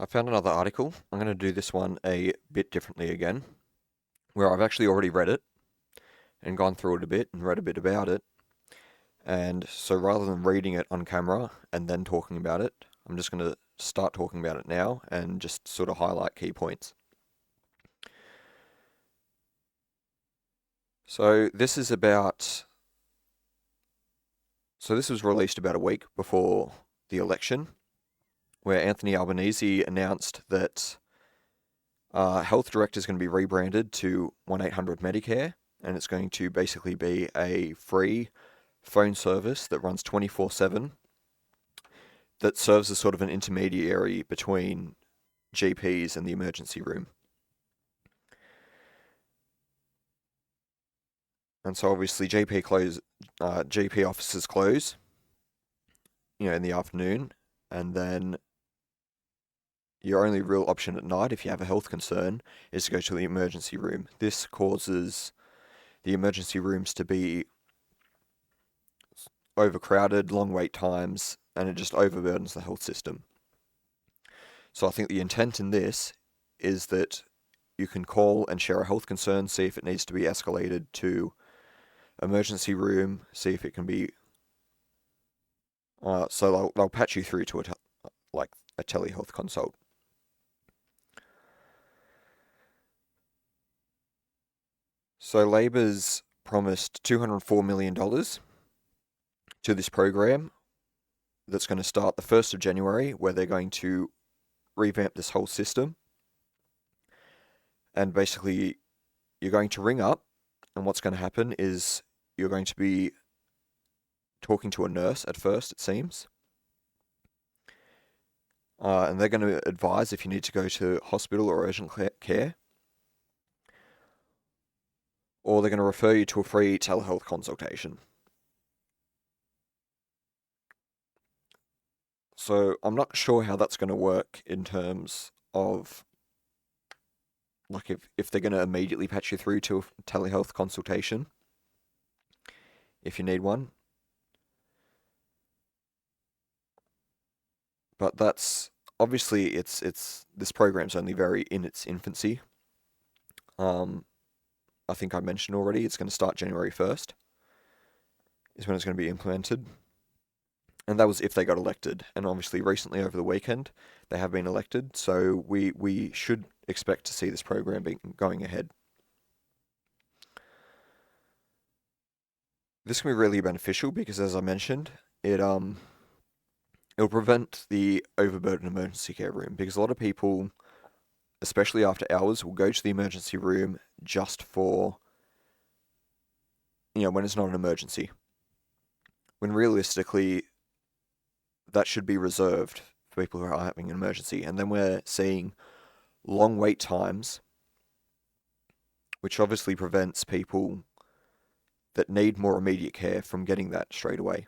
I found another article. I'm going to do this one a bit differently again, where I've actually already read it and gone through it a bit and read a bit about it. And so rather than reading it on camera and then talking about it, I'm just going to start talking about it now and just sort of highlight key points. So this is about. So this was released about a week before the election, where Anthony Albanese announced that Health Direct is going to be rebranded to 1-800 Medicare, and it's going to basically be a free phone service that runs 24/7 that serves as sort of an intermediary between GPs and the emergency room. And so obviously GP offices close, in the afternoon, and then your only real option at night, if you have a health concern, is to go to the emergency room. This causes the emergency rooms to be overcrowded, long wait times, and it just overburdens the health system. So I think the intent in this is that you can call and share a health concern, see if it needs to be escalated to emergency room, see if it can be. So they'll patch you through to a telehealth consult. So Labor's promised $204 million to this program that's going to start the 1st of January, where they're going to revamp this whole system. And basically, you're going to ring up, and what's going to happen is you're going to be talking to a nurse at first, it seems. And they're going to advise if you need to go to hospital or urgent care, or they're going to refer you to a free telehealth consultation. So I'm not sure how that's going to work in terms of if they're going to immediately patch you through to a telehealth consultation if you need one. But that's obviously it's this program's only very in its infancy. I think I mentioned already it's going to start January 1st is when it's going to be implemented. And that was if they got elected. And obviously recently over the weekend they have been elected, so we should expect to see this program going ahead. This can be really beneficial because, as I mentioned, it'll prevent the overburdened emergency care room, because a lot of people, especially after hours, will go to the emergency room just for, when it's not an emergency. When realistically, that should be reserved for people who are having an emergency. And then we're seeing long wait times, which obviously prevents people that need more immediate care from getting that straight away.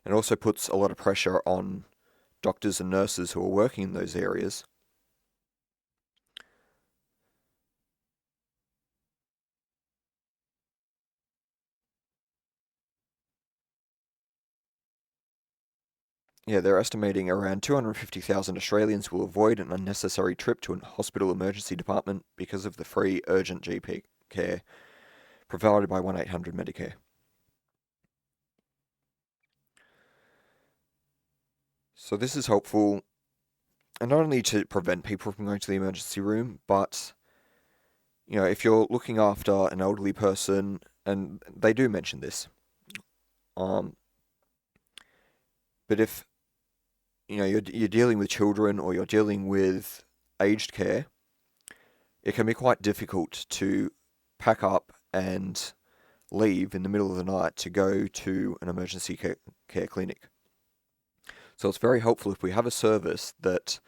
It also puts a lot of pressure on doctors and nurses who are working in those areas. Yeah, they're estimating around 250,000 Australians will avoid an unnecessary trip to a hospital emergency department because of the free urgent GP care provided by 1-800 Medicare. So this is helpful, and not only to prevent people from going to the emergency room, but if you're looking after an elderly person, and they do mention this, but if you're dealing with children or you're dealing with aged care, it can be quite difficult to pack up and leave in the middle of the night to go to an emergency care clinic. So it's very helpful if we have a service that,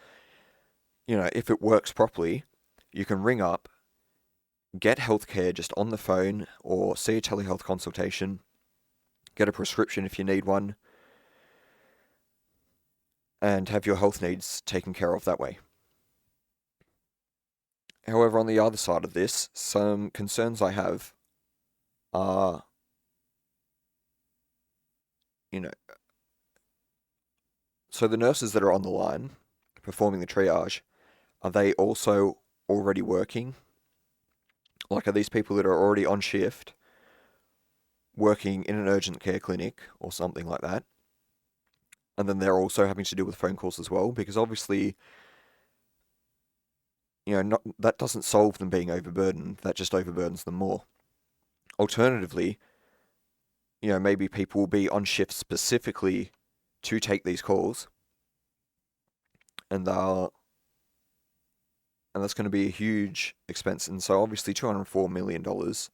if it works properly, you can ring up, get healthcare just on the phone, or see a telehealth consultation, get a prescription if you need one, and have your health needs taken care of that way. However, on the other side of this, some concerns I have are, so the nurses that are on the line performing the triage, are they also already working? Like, are these people that are already on shift working in an urgent care clinic or something like that? And then they're also having to deal with phone calls as well, because obviously, that doesn't solve them being overburdened. That just overburdens them more. Alternatively, maybe people will be on shift specifically to take these calls, and that's going to be a huge expense. And so obviously $204 million has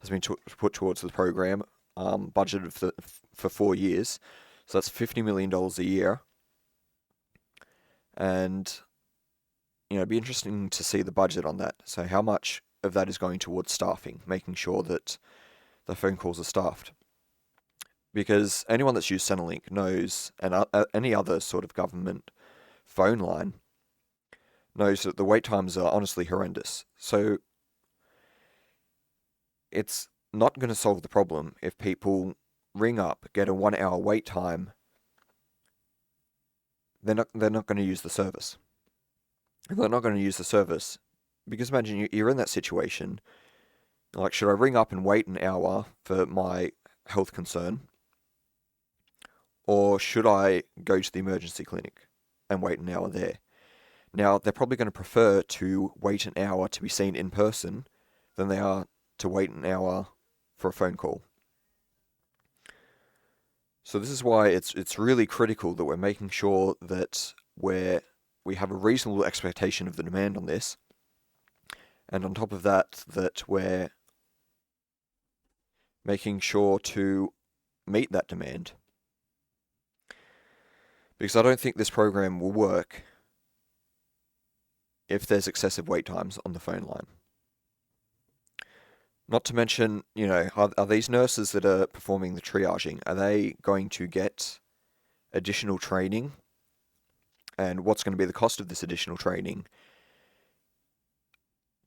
been put towards the program, budgeted for 4 years. So that's $50 million a year. And, it'd be interesting to see the budget on that. So how much of that is going towards staffing, making sure that the phone calls are staffed. Because anyone that's used Centrelink knows, and any other sort of government phone line knows that the wait times are honestly horrendous. So it's not going to solve the problem if people ring up, get a 1 hour wait time. They're not going to use the service. If they're not going to use the service, because imagine you're in that situation. Like, should I ring up and wait an hour for my health concern? Or should I go to the emergency clinic and wait an hour there? Now, they're probably going to prefer to wait an hour to be seen in person than they are to wait an hour for a phone call. So this is why it's really critical that we're making sure that we have a reasonable expectation of the demand on this, and on top of that we're making sure to meet that demand. Because I don't think this program will work if there's excessive wait times on the phone line. Not to mention, are these nurses that are performing the triaging, are they going to get additional training? And what's going to be the cost of this additional training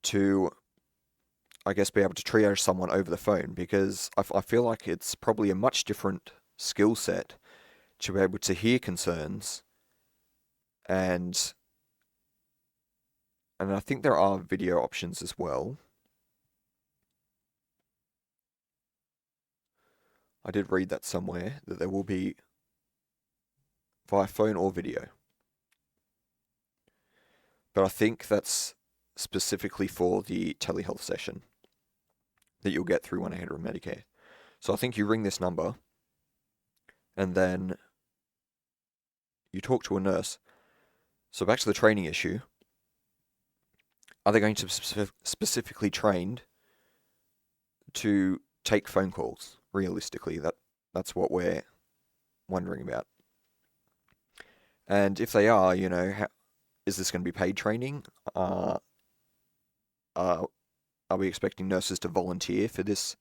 to, I guess, be able to triage someone over the phone? Because I feel like it's probably a much different skill set to be able to hear concerns, and I think there are video options as well. I did read that somewhere, that there will be via phone or video. But I think that's specifically for the telehealth session that you'll get through 1-800-MEDICARE. So I think you ring this number, and then you talk to a nurse. So back to the training issue. Are they going to be specifically trained to take phone calls? Realistically, that's what we're wondering about. And if they are, is this going to be paid training? Are we expecting nurses to volunteer for this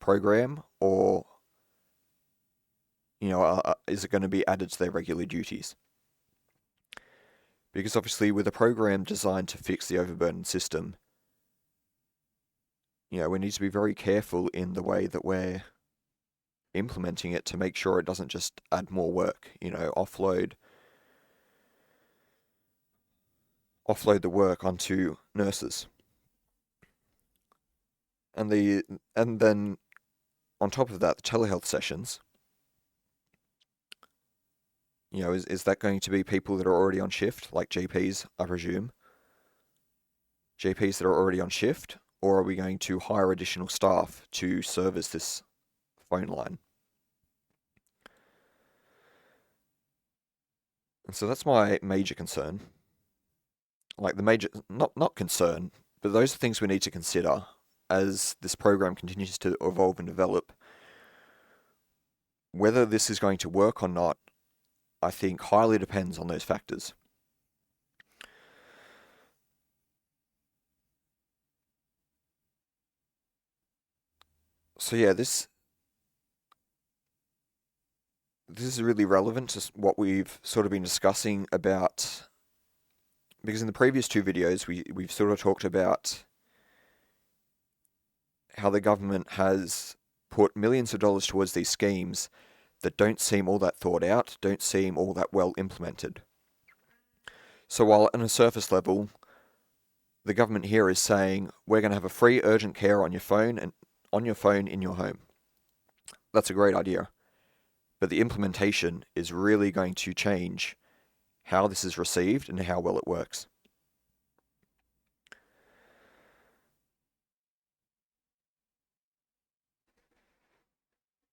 program, or is it going to be added to their regular duties? Because obviously, with a program designed to fix the overburdened system, we need to be very careful in the way that we're implementing it to make sure it doesn't just add more work. Offload the work onto nurses. And then on top of that, the telehealth sessions. Is that going to be people that are already on shift, like GPs, I presume? GPs that are already on shift, or are we going to hire additional staff to service this phone line? And so that's my major concern. Like, the major, not concern, but those are things we need to consider as this program continues to evolve and develop. Whether this is going to work or not, I think highly depends on those factors. So yeah, this is really relevant to what we've sort of been discussing about, because in the previous 2 videos we've sort of talked about how the government has put millions of dollars towards these schemes that don't seem all that thought out, don't seem all that well implemented. So while on a surface level, the government here is saying we're going to have a free urgent care on your phone and on your phone in your home. That's a great idea. But the implementation is really going to change how this is received and how well it works.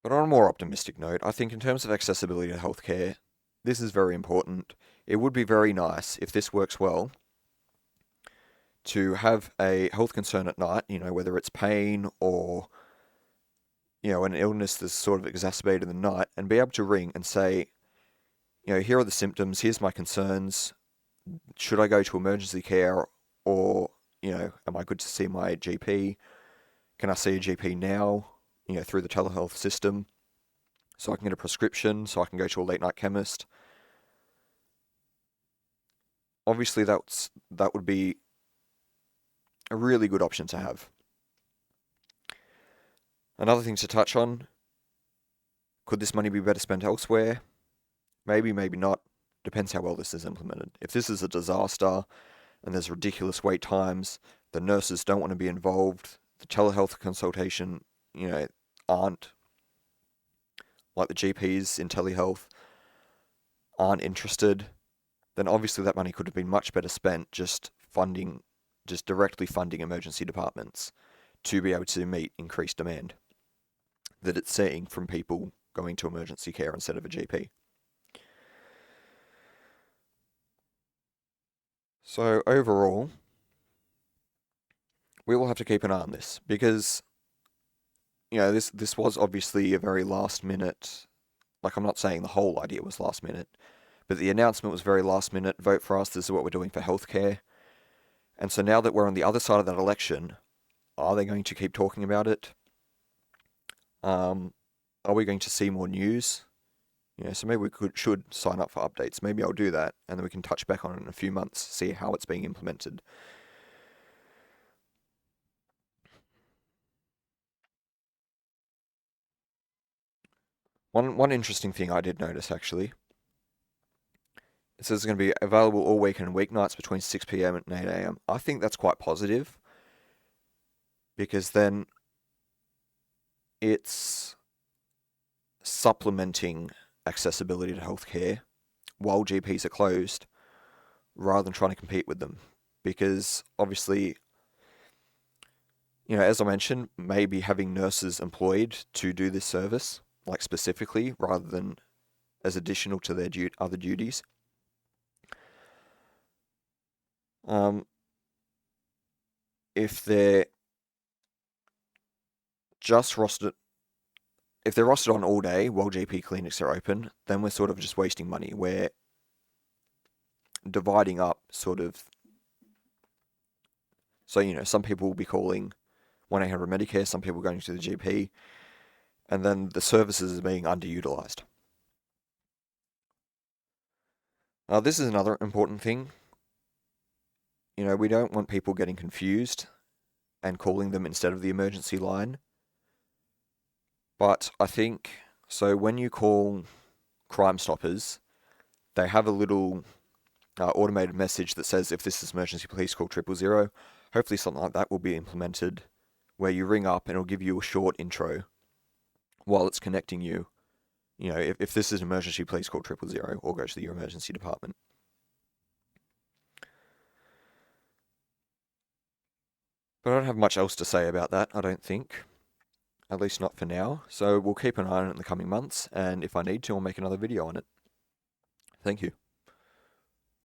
But on a more optimistic note, I think in terms of accessibility to healthcare, this is very important. It would be very nice if this works well to have a health concern at night, whether it's pain or, an illness that's sort of exacerbated in the night, and be able to ring and say, here are the symptoms, here's my concerns, should I go to emergency care or, am I good to see my GP? Can I see a GP now, through the telehealth system so I can get a prescription, so I can go to a late night chemist? Obviously, that would be a really good option to have. Another thing to touch on, could this money be better spent elsewhere? Maybe, maybe not. Depends how well this is implemented. If this is a disaster and there's ridiculous wait times, the nurses don't want to be involved, the telehealth consultation, aren't, like the GPs in telehealth, aren't interested, then obviously that money could have been much better spent just directly funding emergency departments to be able to meet increased demand that it's seeing from people going to emergency care instead of a GP. So overall, we will have to keep an eye on this because, this was obviously a very last minute, like I'm not saying the whole idea was last minute, but the announcement was very last minute. Vote for us, this is what we're doing for healthcare. And so now that we're on the other side of that election, are they going to keep talking about it? Are we going to see more news? So maybe we should sign up for updates. Maybe I'll do that, and then we can touch back on it in a few months, see how it's being implemented. One interesting thing I did notice, actually, it says it's going to be available all weekend and weeknights between 6 p.m. and 8 a.m. I think that's quite positive, because then it's supplementing accessibility to healthcare while GPs are closed, rather than trying to compete with them. Because obviously, as I mentioned, maybe having nurses employed to do this service, like specifically, rather than as additional to their other duties. If they're just rostered, if they're rostered on all day while GP clinics are open, then we're sort of just wasting money. We're dividing up sort of. So, some people will be calling 1-800 MEDICARE, some people going to the GP, and then the services are being underutilized. This is another important thing. We don't want people getting confused and calling them instead of the emergency line. But I think, so when you call Crime Stoppers, they have a little automated message that says, if this is emergency, please call 000. Hopefully something like that will be implemented, where you ring up and it'll give you a short intro while it's connecting you. If this is an emergency, please call 000 or go to your emergency department. But I don't have much else to say about that, I don't think. At least not for now. So we'll keep an eye on it in the coming months, and if I need to, I'll make another video on it. Thank you.